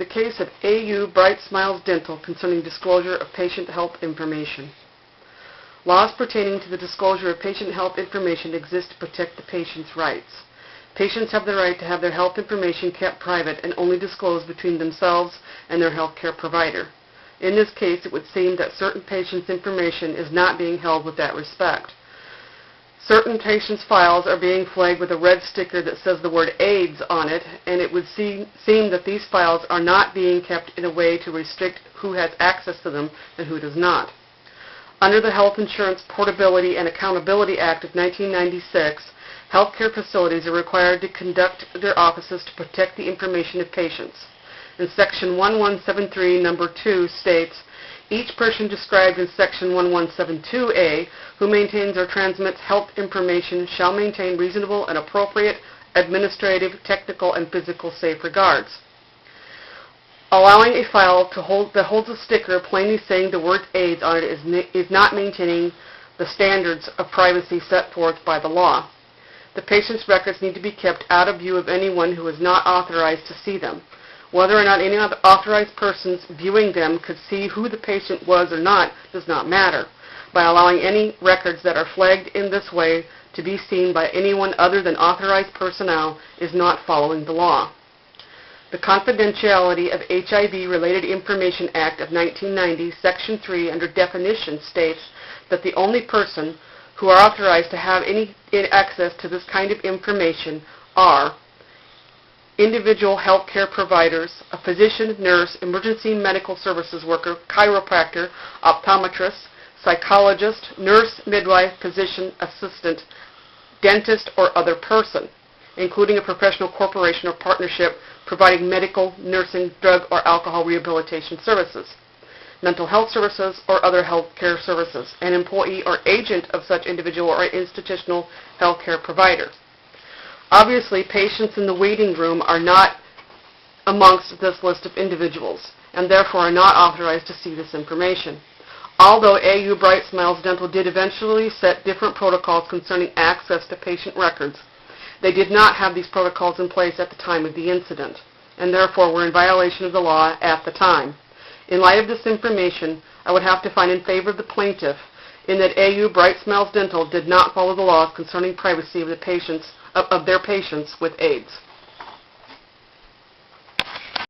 the case of A.U. Bright Smiles Dental concerning disclosure of patient health information. Laws pertaining to the disclosure of patient health information exist to protect the patient's rights. Patients have the right to have their health information kept private and only disclosed between themselves and their health care provider. In this case, it would seem that certain patients' information is not being held with that respect. Certain patients' files are being flagged with a red sticker that says the word AIDS on it, and it would seem that these files are not being kept in a way to restrict who has access to them and who does not. Under the Health Insurance Portability and Accountability Act of 1996, healthcare facilities are required to conduct their offices to protect the information of patients. In Section 1173, Number 2 states, each person described in Section 1172A who maintains or transmits health information shall maintain reasonable and appropriate administrative, technical, and physical safe regards. Allowing a file that holds a sticker plainly saying the word AIDS on it is not maintaining the standards of privacy set forth by the law. The patient's records need to be kept out of view of anyone who is not authorized to see them. Whether or not any authorized persons viewing them could see who the patient was or not does not matter. By allowing any records that are flagged in this way to be seen by anyone other than authorized personnel is not following the law. The Confidentiality of HIV-Related Information Act of 1990, Section 3, under definition, states that the only person who are authorized to have any access to this kind of information are individual health care providers, a physician, nurse, emergency medical services worker, chiropractor, optometrist, psychologist, nurse, midwife, physician, assistant, dentist, or other person, including a professional corporation or partnership providing medical, nursing, drug, or alcohol rehabilitation services, mental health services, or other health care services, an employee or agent of such individual or institutional health care provider. Obviously, patients in the waiting room are not amongst this list of individuals and therefore are not authorized to see this information. Although A.U. Bright Smiles Dental did eventually set different protocols concerning access to patient records, they did not have these protocols in place at the time of the incident and therefore were in violation of the law at the time. In light of this information, I would have to find in favor of the plaintiff in that A.U. Bright Smiles Dental did not follow the laws concerning privacy of their patients with AIDS.